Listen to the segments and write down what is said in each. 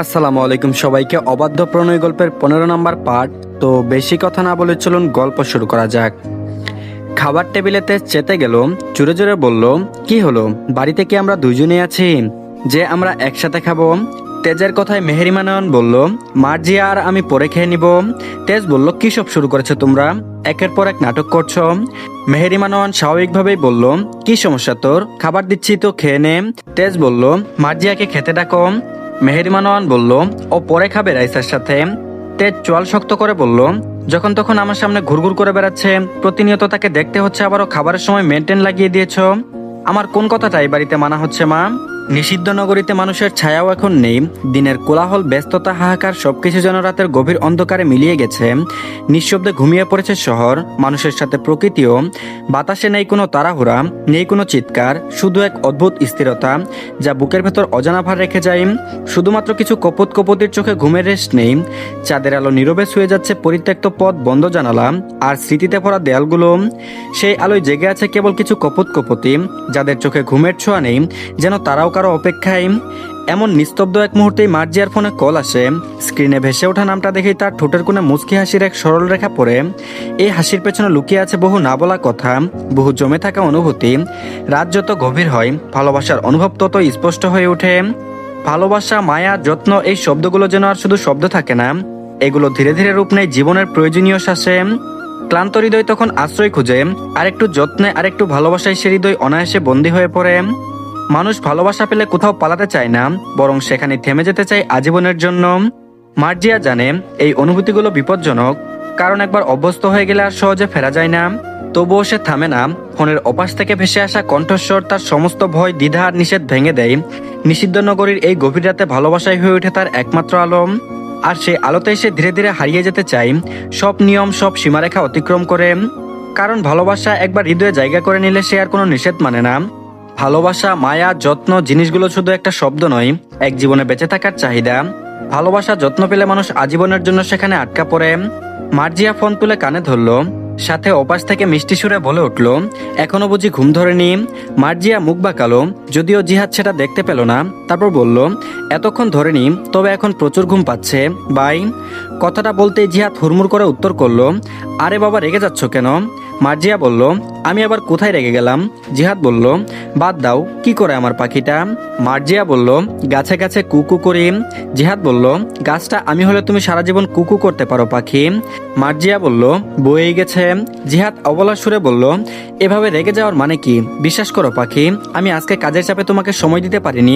আসসালামু আলাইকুম সবাইকে। অবাধ্য প্রণয় গল্পের 15 নম্বর পার্ট। তো বেশি কথা না বলে চলুন গল্প শুরু করা যাক। খাবার টেবিলেতে চেতে গেল, জোরে জোরে বলল, কি হলো, বাড়িতে কি আমরা দুইজনেই আছি যে আমরা একসাথে খাবো? তেজের কথায় মেহেরিমা নয়ন বলল, মার্জিয়া আর আমি পরে খেয়ে নিব। তেজ বলল, কি সব শুরু করেছো তোমরা, একের পর এক নাটক করছো। মেহেরিমা নয়ন স্বাভাবিকভাবেই বলল, কি সমস্যা তোর, খাবার দিচ্ছি তো খেয়ে নে। তেজ বলল, মার্জিয়াকে খেতে ডাকো। মেহেরিমা নয়ন বলল, ও পরে খাবে রাইসার সাথে। তেজ চোয়াল শক্ত করে বলল, যখন তখন আমার সামনে ঘুরঘুর করে বেড়াচ্ছে, প্রতিনিয়ত তাকে দেখতে হচ্ছে, আবারও খাবারের সময় মেনটেন লাগিয়ে দিয়েছ। আমার কোন কথাটা এই বাড়িতে মানা হচ্ছে মা? নিষিদ্ধ নগরীতে মানুষের ছায়াও এখন নেই। দিনের কোলাহল, ব্যস্ততা, হাহাকার সবকিছু যেন রাতের গভীর অন্ধকারে মিলিয়ে গেছে। নিঃশব্দে ঘুমিয়ে পড়েছে শহর, মানুষের সাথে প্রকৃতিও। বাতাসে নেই কোনো তাড়াহুড়া, নেই কোনো চিৎকার, শুধু এক অদ্ভুত স্থিরতা যা বুকের ভেতর অজানা ভার রেখে যায়। শুধুমাত্র কিছু কপত কপতির চোখে ঘুমের রেস্ট নেই। চাঁদের আলো নীরবে শুয়ে যাচ্ছে পরিত্যক্ত পথ, বন্ধ জানালা আর স্মৃতিতে ভরা দেয়ালগুলো। সেই আলোয় জেগে আছে কেবল কিছু কপত কপতি, যাদের চোখে ঘুমের ছোঁয়া নেই, যেন তারাও কারো অপেক্ষায়। এমন নিস্তব্ধ এক মুহূর্তেই মার্জিয়ার ফোনে কল আসে। স্ক্রিনে ভেসে ওঠা নামটা দেখেই তার ঠোঁটের কোণে মুচকি হাসির এক সরল রেখা পড়ে। এই হাসির পেছনে লুকিয়ে আছে বহু না বলা কথা, বহু জমে থাকা অনুভূতি। রাত যত গভীর হয়, ভালোবাসার অনুভব তত স্পষ্ট হয়ে ওঠে। ভালোবাসা, মায়া, যত্ন, এই শব্দগুলো যেন আর শুধু শব্দ থাকে না, এগুলো ধীরে ধীরে রূপ নেয় জীবনের প্রয়োজনীয় শ্বাসে। ক্লান্ত হৃদয় তখন আশ্রয় খুঁজে, আরেকটু যত্নে, আরেকটু ভালোবাসায় সে হৃদয় অনায়াসে বন্দী হয়ে পড়ে। মানুষ ভালোবাসা পেলে কোথাও পালাতে চায় না, বরং সেখানে থেমে যেতে চায় আজীবনের জন্য। মার্জিয়া জানে এই অনুভূতিগুলো বিপজ্জনক, কারণ একবার অভ্যস্ত হয়ে গেলে আর সহজে ফেরা যায় না। তবুও সে থামে না। ফোনের অপাশ থেকে ভেসে আসা কণ্ঠস্বর তার সমস্ত ভয়, দ্বিধা আর নিষেধ ভেঙে দেয়। নিষিদ্ধ নগরীর এই গভীর রাতে ভালোবাসাই হয়ে ওঠে তার একমাত্র আলো। আর সেই আলোতে সে ধীরে ধীরে হারিয়ে যেতে চায়, সব নিয়ম, সব সীমারেখা অতিক্রম করে। কারণ ভালোবাসা একবার হৃদয়ে জায়গা করে নিলে সে আর কোনো নিষেধ মানে না। ভালোবাসা, মায়া, যত্ন জিনিসগুলো শুধু একটা শব্দ নয়, এক জীবনে বেঁচে থাকার চাহিদা। ভালোবাসা, যত্ন পেলে মানুষ আজীবনের জন্য সেখানে আটকা পড়ে। মার্জিয়া ফোন তুলে কানে ধরলো, সাথে ওপাশ থেকে মিষ্টি সুরে বলে উঠল, এখনো বুঝি ঘুম ধরেনি? মার্জিয়া মুখ বাঁকালো, যদিও জিহাদ সেটা দেখতে পেল না। তারপর বলল, এতক্ষণ ধরেনি, তবে এখন প্রচুর ঘুম পাচ্ছে বাই। কথাটা বলতেই জিহাদ হুড়মুড় করে উত্তর করলো, আরে বাবা, রেগে যাচ্ছ কেন? মার্জিয়া বলল, আমি আবার কোথায় রেগে গেলাম? জিহাদ বলল, বাদ দাও, কি করে আমার পাখিটা? মার্জিয়া বলল, গাছে গাছে কুকু করি। জিহাদ বলল, গাছটা আমি হলে তুমি সারা জীবন কুকু করতে পারো পাখি। মার্জিয়া বলল, বয়েই গেছে। জিহাদ অবলার সুরে বলল, এভাবে রেগে যাওয়ার মানে কি? বিশ্বাস করো পাখি, আমি আজকে কাজের চাপে তোমাকে সময় দিতে পারিনি।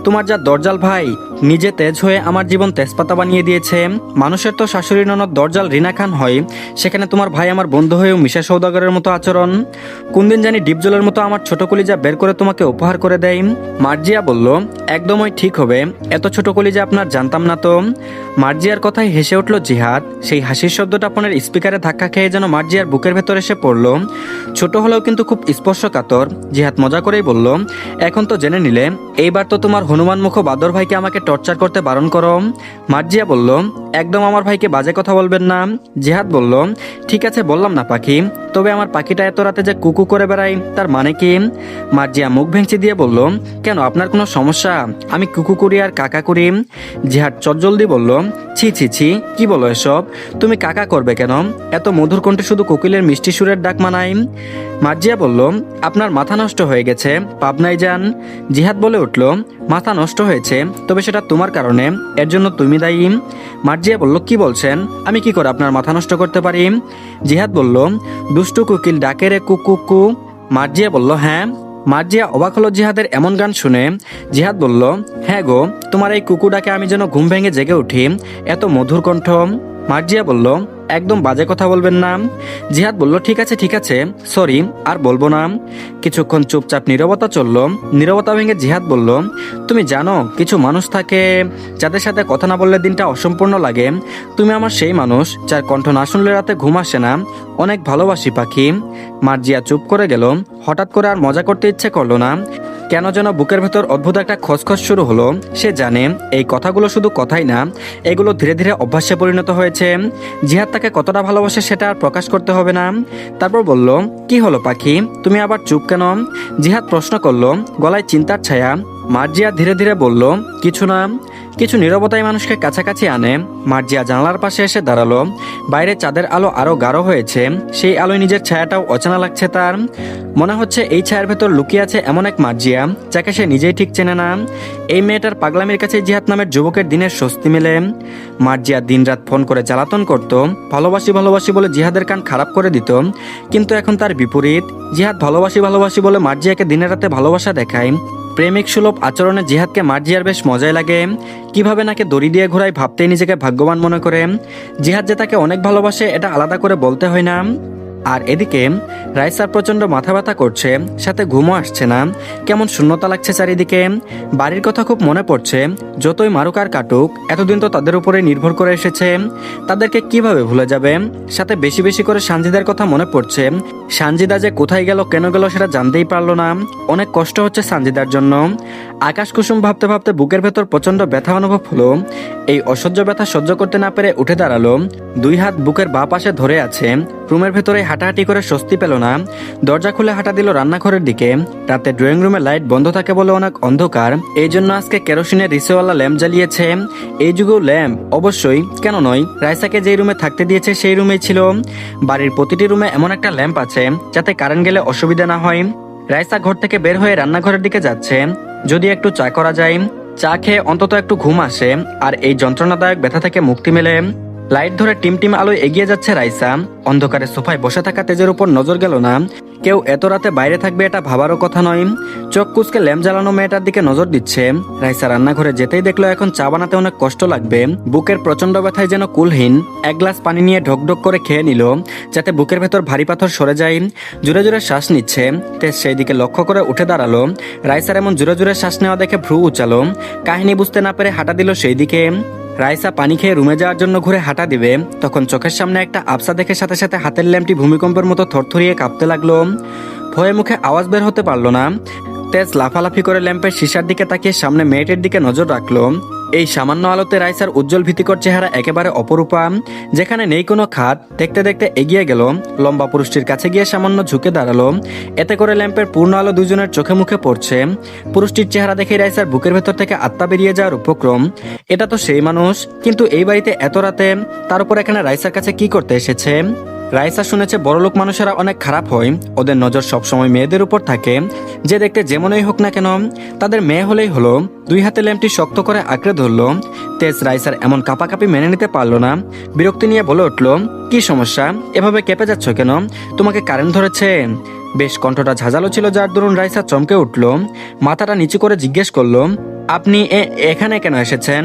তোমার যা দরজাল ভাই নিজে তেজ হয়ে আমার জীবন তেজপাতা বানিয়ে দিয়েছে। মানুষের তো শাশুড়ি ননদ দরজাল রিনা খান হয়, সেখানে তোমার ভাই আমার বন্ধু হয়েও মিশা সৌদাগরের মতো আচরণ। কোনদিন জানি ডিপজলের মতো আমার ছোট কলিজা বের করে তোমাকে উপহার করে দেয়। মার্জিয়া বলল, একদমই ঠিক হবে, এত ছোট কলিজা আপনার জানতাম না তো। মার্জিয়ার কথায় হেসে উঠল জিহাদ। সেই হাসির শব্দটা ফোনের স্পিকারে ধাক্কা খেয়ে যেন মার্জিয়ার বুকের ভেতর এসে পড়ল। ছোট হলেও কিন্তু খুব স্পর্শকাতর। জিহাদ মজা করেই বলল, এখন তো জেনে নিলে, এইবার তো তোমার হনুমান মুখ বাদর ভাইকে আমাকে টর্চার করতে বারণ করো। মার্জিয়া বলল, একদম আমার ভাইকে বাজে কথা বলবেন না। জিহাদ বলল, ঠিক আছে, বললাম না পাখি, তবে আমার পাখিটা এত রাতে যে কুকু করে বেড়াই, তার মানে কি? মার্জিয়া মুখ ভেঙচি দিয়ে বলল, কেন, আপনার কোনো সমস্যা? আমি কুকু করি আর কাকা করি? জিহাদ চটজলদি বলল, ছি ছি ছি, কি বলো এসব? তুমি কাকা করবে কেন? এত মধুর কণ্ঠে শুধু কোকিলের মিষ্টি সুরের ডাক মানাই। মার্জিয়া বলল, আপনার মাথা নষ্ট হয়ে গেছে, পাবনায় যান। জিহাদ বলে উঠল, মাথা নষ্ট হয়েছে, তবে সেটা তোমার কারণে, এর জন্য তুমি দায়ী। মার্জিয়া বলল, কি বলছেন? আমি কি করে আপনার মাথা নষ্ট করতে পারি? জিহাদ বলল, দুষ্টু কোকিল ডাকে রে কুকু। মার্জিয়া বলল, হ্যাঁ। মার্জিয়া অবাক হলো জিহাদের এমন গান শুনে। জিহাদ বলল, হ্যাঁ গো, তোমার এই কুকু ডাকে আমি যেন ঘুম ভেঙে জেগে উঠি, এত মধুর কণ্ঠ। মার্জিয়া বলল, একদম বাজে কথা বলবেন না। জিহাদ বলল, ঠিক আছে ঠিক আছে, সরি, আর বলবো না। কিছুক্ষণ চুপচাপ নীরবতা চলল। নীরবতা ভেঙে জিহাদ বলল, তুমি জানো, কিছু মানুষ থাকে যাদের সাথে কথা না বললে দিনটা অসম্পূর্ণ লাগে। তুমি আমার সেই মানুষ, যার কণ্ঠ না শুনলে রাতে ঘুম আসে না। অনেক ভালোবাসি পাখি। মার্জিয়া চুপ করে গেল। হঠাৎ করে আর মজা করতে ইচ্ছে করলো না। কেন যেন বুকের ভেতর অদ্ভুত একটা খসখস শুরু হলো। সে জানে এই কথাগুলো শুধু কথাই না, এগুলো ধীরে ধীরে অভ্যাসে পরিণত হয়েছে। জিহাদ তাকে কতটা ভালোবাসে সেটা আর প্রকাশ করতে হবে না। তারপর বলল, কি হলো পাখি, তুমি আবার চুপ কেন? জিহাদ প্রশ্ন করলো, গলায় চিন্তার ছায়া। মার্জিয়া ধীরে ধীরে বলল, কিছু না। কিছু নীরবতাই মানুষকে কাছাকাছি আনে। মার্জিয়া জানালার পাশে এসে দাঁড়ালো। বাইরে চাঁদের আলো আরো গাঢ় হয়েছে, সেই আলোয় নিজের ছায়াটাও অচেনা লাগছে তার। মনে হচ্ছে এই ছায়ার ভেতর লুকিয়ে আছে এমন এক মার্জিয়া যাকে সে নিজেই ঠিক চেনে না। এই মেয়েটার পাগলামির কাছে জিহাদ নামের যুবকের দিনের স্বস্তি মেলে। মার্জিয়া দিনরাত ফোন করে জ্বালাতন করত, ভালোবাসি ভালোবাসি বলে জিহাদের কান খারাপ করে দিত। কিন্তু এখন তার বিপরীত, জিহাদ ভালোবাসি ভালোবাসি বলে মার্জিয়াকে দিনে রাতে ভালোবাসা দেখায়। প্রেমিক সুলভ আচরণে জিহাদকে মার্জিয়ার বেশ মজাই লাগে। কিভাবে নাকে দড়ি দিয়ে ঘোরায় ভাবতেই নিজেকে ভাগ্যবান মনে করে। জিহাদ যে তাকে অনেক ভালোবাসে এটা আলাদা করে বলতে হয় না। আর এদিকে রাইসার প্রচন্ড মাথা ব্যথা করছে, সাথে ঘুমও আসছে না। কেমন শূন্যতা লাগছে চারিদিকে। বাড়ির কথা খুব মনে পড়ছে। যতই মারুক আর কাটুক, এতদিন তো তাদের উপরে নির্ভর করে এসেছে, তাদেরকে কিভাবে ভুলে যাবে। সাথে বেশি বেশি করে সানজিদার কথা মনে পড়ছে। সানজিদা যে কোথায় গেল কেন গেল সেটা জানতেই পারলো না। অনেক কষ্ট হচ্ছে সানজিদার জন্য। আকাশ কুসুম ভাবতে ভাবতে বুকের ভেতর প্রচন্ড ব্যথা অনুভব হলো। এই অসহ্য ব্যথা সহ্য করতে না পেরে উঠে দাঁড়ালো। দুই হাত বুকের বাঁ পাশে ধরে আছে। রুমের ভেতরে হাঁটাহাঁটি করে স্বস্তি পেল না। দরজা খুলে হাঁটা দিল রান্নাঘরের দিকে। রাতে ড্রয়িং রুমে লাইট বন্ধ থাকে বলে অনেক অন্ধকার, এই জন্য আজকে কেরোসিনের রিসেওয়ালা ল্যাম্প জ্বালিয়েছে। এই যুগেও ল্যাম্প অবশ্যই, কেন নয়। রাইসাকে যেই রুমে থাকতে দিয়েছে সেই রুমেই ছিল। বাড়ির প্রতিটি রুমে এমন একটা ল্যাম্প আছে যাতে কারেন্ট গেলে অসুবিধা না হয়। রাইসা ঘর থেকে বের হয়ে রান্নাঘরের দিকে যাচ্ছে। যদি একটু চা করা যায়, চা খেয়ে অন্তত একটু ঘুম আসে আর এই যন্ত্রণাদায়ক ব্যথা থেকে মুক্তি মেলে। লাইট ধরে টিমটিম আলোয় এগিয়ে যাচ্ছে রাইসা। অন্ধকারে সোফায় বসে থাকা তেজের উপর নজর গেল না। কেউ এত রাতে বাইরে থাকবে এটা ভাবারও কথা নয়। চোখ কুচকে ল্যাম্প জ্বালানো মেয়েটার দিকে নজর দিচ্ছে। রাইসা রান্নাঘরে যেতেই দেখলো এখন চা বানাতে অনেক কষ্ট লাগবে। বুকের প্রচন্ড ব্যথায় যেন কুলহীন। এক গ্লাস পানি নিয়ে ঢকঢক করে খেয়ে নিল যাতে বুকের ভেতর ভারী পাথর সরে যায়। জোরে জোরে শ্বাস নিচ্ছে। তেজ সেই দিকে লক্ষ্য করে উঠে দাঁড়ালো। রাইসার এমন জোরে জোরে শ্বাস নেওয়া দেখে ভ্রু উচালো। কাহিনী বুঝতে না পেরে হাঁটা দিল সেই দিকে। রাইসা পানি খেয়ে রুমে যাওয়ার জন্য ঘুরে হাঁটা দিবে, তখন চোখের সামনে একটা আবসা দেখে সাথে সাথে হাতের ল্যাম্পটি ভূমিকম্পের মতো থরথরিয়ে কাঁপতে লাগলো। ভয়ে মুখে আওয়াজ বের হতে পারলো না। তেজ লাফালাফি করে ল্যাম্পের শিশার দিকে তাকিয়ে সামনে মেয়েটির দিকে নজর রাখলো। এই সামান্য আলোতে রাইসার উজ্জ্বল ভীতিকর চেহারা একেবারে অপরূপা, যেখানে নেই কোনো খাত। দেখতে দেখতে এগিয়ে গেল, লম্বা পুরুষটির কাছে গিয়ে সামান্য ঝুঁকে দাঁড়ালো। এতে করে ল্যাম্পের পূর্ণ আলো দুজনের চোখে মুখে পড়ছে। পুরুষটির চেহারা দেখে রাইসার বুকের ভেতর থেকে আত্মা বেরিয়ে যাওয়ার উপক্রম। এটা তো সেই মানুষ, কিন্তু এই বাড়িতে এত রাতে, তার উপর এখানে রাইসার কাছে কি করতে এসেছে। রাইসা শুনেছে বড়লোক মানুষেরা অনেক খারাপ হয়, ওদের নজর সবসময় মেয়েদের উপর থাকে, যে দেখতে যেমনই হোক না কেন তাদের মেয়ে হলেই হলো। দুই হাতে ল্যাম্পটি শক্ত করে আঁকড়ে ধরলো। তেজ রাইসার এমন কাঁপাকাঁপি মেনে নিতে পারলো না। বিরক্তি নিয়ে বলে উঠল, কি সমস্যা, এভাবে কেঁপে যাচ্ছ কেন? তোমাকে কারেন্ট ধরেছে? বেশ কণ্ঠটা ঝাঁঝালো ছিল, যার দরুন রাইসা চমকে উঠল। মাথাটা নিচু করে জিজ্ঞেস করলো, আপনি এখানে কেন এসেছেন?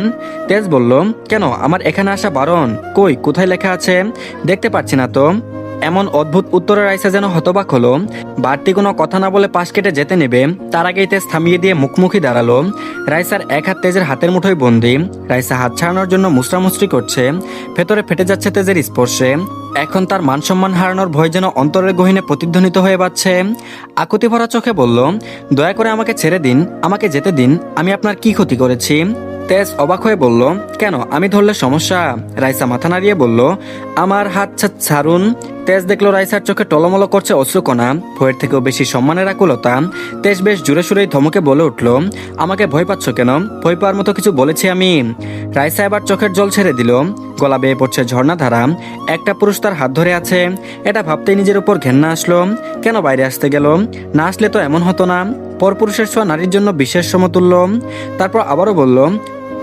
তেজ বলল, কেন, আমার এখানে আসা বারণ? কই, কোথায় লেখা আছে? দেখতে পাচ্ছি না তো। এমন অদ্ভুত উত্তরে রাইসা যেন হতবাক হলো। বাড়তি কোনো কথা না বলে পাশ কেটে যেতে নেবে, তার আগেই তেজ থামিয়ে দিয়ে মুখোমুখি দাঁড়ালো। রাইসার এক হাত তেজের হাতের মুঠোয় বন্দি। রাইসা হাত ছাড়ানোর জন্য মুচড়ামুচড়ি করছে। ভেতরে ফেটে যাচ্ছে তেজের স্পর্শে। এখন তার মান সম্মান হারানোর ভয় যেন অন্তরের গহীনে প্রতিধ্বনিত হয়ে বাজছে। আকুতি ভরা চোখে বলল, দয়া করে আমাকে ছেড়ে দিন, আমাকে যেতে দিন, আমি আপনার কি ক্ষতি করেছি? তেজ অবাক হয়ে বলল, কেন, আমি ধরলে সমস্যা? রাইসা মাথা নাড়িয়ে বলল, আমার হাত ছাড়ুন। তেজ দেখলো রাইসার চোখে টলমলো করছে অশ্রুকণা, ভয়ের থেকেও বেশি সম্মানের আকুলতা। তেজ বেশ জোরে সুরেই ধমকে বলে উঠল, আমাকে ভয় পাচ্ছ কেন? ভয় পাওয়ার মতো কিছু বলেছি আমি? রাইসা এবার চোখের জল ছেড়ে দিল। গলা বেয়ে পড়ছে ঝর্ণাধারা। একটা পুরুষ তার হাত ধরে আছে, এটা ভাবতেই নিজের উপর ঘেন্না আসলো। কেন বাইরে আসতে গেল? না আসলে তো এমন হতো না। পরপুরুষের ছোঁয়া নারীর জন্য বিশেষ সমতুল্য। তারপর আবারও বলল,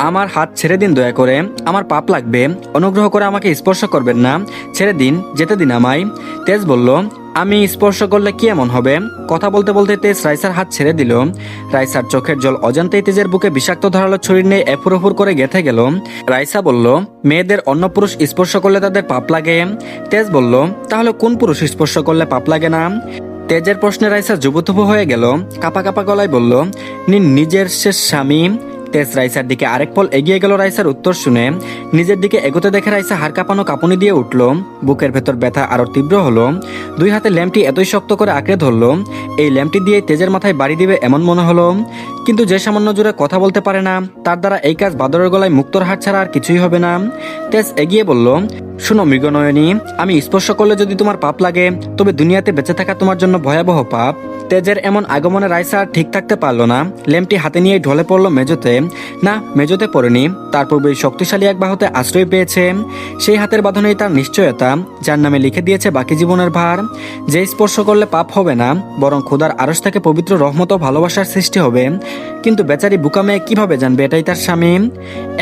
আমার হাত ছেড়ে দিন দয়া করে, আমার পাপ লাগবে, অনুগ্রহ করে আমাকে স্পর্শ করবেন না, ছেড়ে দিন, যেতে দিন আমায়। তেজ বলল, আমি স্পর্শ করলে কি এমন হবে? কথা বলতে বলতে তেজ রাইসার হাত ছেড়ে দিল। রাইসার চোখের জল অজান্তেই তেজের বুকে বিষাক্ত ধারালো ছুরি নিয়ে এফুর করে গেঁথে গেল। রাইসা বলল, মেয়েদের অন্য পুরুষ স্পর্শ করলে তাদের পাপ লাগে। তেজ বলল, তাহলে কোন পুরুষ স্পর্শ করলে পাপ লাগে না? তেজের প্রশ্নে রাইসা জুবুথুবু হয়ে গেল। কাপা কাপা গলায় বলল, নিজের শেষ স্বামী। তেজ রাইসার দিকে আরেক পল এগিয়ে গেল রাইসার উত্তর শুনে। নিজের দিকে এগোতে দেখে রাইসা হাড় কাঁপানো কাঁপুনি দিয়ে উঠল। বুকের ভেতর ব্যথা আরো তীব্র হলো। দুই হাতে ল্যাম্পটি এতই শক্ত করে আঁকড়ে ধরলো, এই ল্যাম্পটি দিয়ে তেজের মাথায় বাড়ি দিবে এমন মনে হলো। কিন্তু যে সামান্য জোরে কথা বলতে পারে না, তার দ্বারা এই কাজ বাদরের গলায় মুক্তোর হাত ছাড়া আর কিছুই হবে না। তেজ এগিয়ে বলল, শোনো মৃগনয়নী, আমি স্পর্শ করলে যদি তোমার পাপ লাগে, তবে দুনিয়াতে বেঁচে থাকা তোমার জন্য ভয়াবহ পাপ। তেজের এমন আগমনে রাইসা আর ঠিক থাকতে পারলো না। ল্যাম্পটি হাতে নিয়ে ঢলে পড়লো মেঝেতে। না মেজোতে পড়েনি, তার পূর্বেই শক্তিশালী এক বাহুতে আশ্রয় পেয়েছে। সেই হাতের বাঁধনেই তার নিশ্চয়তা, যার নামে লিখে দিয়েছে বাকি জীবনের ভার। যে স্পর্শ করলে পাপ হবে না, বরং খোদার আরশ থেকে পবিত্র রহমত ও ভালোবাসার সৃষ্টি হবে। কিন্তু বেচারি বুকা মেয়ে কিভাবে জানবে এটাই তার স্বামী?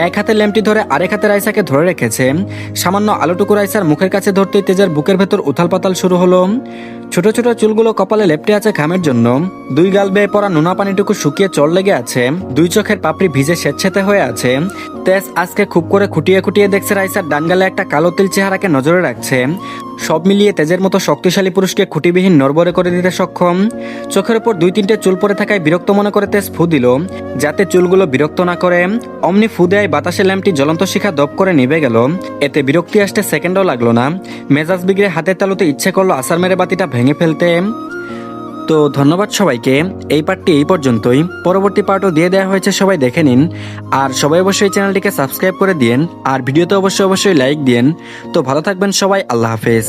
এক হাতে ল্যাম্পটি ধরে আরেক হাতে রাইসাকে ধরে রেখেছে। সামান্য আলোটুকু রাইসার মুখের কাছে ধরতেই তেজের বুকের ভেতর উথাল পাতাল শুরু হলো। ছোট ছোট চুলগুলো কপালে লেপ্টে আছে ঘামের জন্য, দুই গাল বেয়ে পড়া নোনা পানিটুকু শুকিয়ে চল লেগে আছে, দুই চোখের পাপড়ি ভিজে স্বেচ্ছেতে হয়ে আছে। তেজ আজকে খুব করে খুঁটিয়ে খুঁটিয়ে দেখছে রাইসার ডান গালে একটা কালো তিল চেহারাকে নজরে রাখছে। সব মিলিয়ে তেজের মতো শক্তিশালী পুরুষকে খুঁটিবিহীন নড়বড়ে করে দিতে সক্ষম। চোখের উপর দুই তিনটে চুল পড়ে থাকায় বিরক্ত মনে করে তেজ ফু দিল, যাতে চুলগুলো বিরক্ত না করে। অমনি ফু দেয় বাতাসে ল্যাম্পটি জ্বলন্ত শিখা দপ করে নিভে গেল। এতে বিরক্তি আসতে সেকেন্ডও লাগলো না। মেজাজ বিগড়ে হাতের তালুতে ইচ্ছে করলো আসার মেরে বাতিটা ভেঙে ফেলতে। তো ধন্যবাদ সবাইকে, এই পার্টটি এই পর্যন্তই। পরবর্তী পার্টও দিয়ে দেওয়া হয়েছে, সবাই দেখে নিন। আর সবাই অবশ্যই চ্যানেলটিকে সাবস্ক্রাইব করে দিন, আর ভিডিওতে অবশ্যই লাইক দিন। তো ভালো থাকবেন সবাই, আল্লাহ হাফেজ।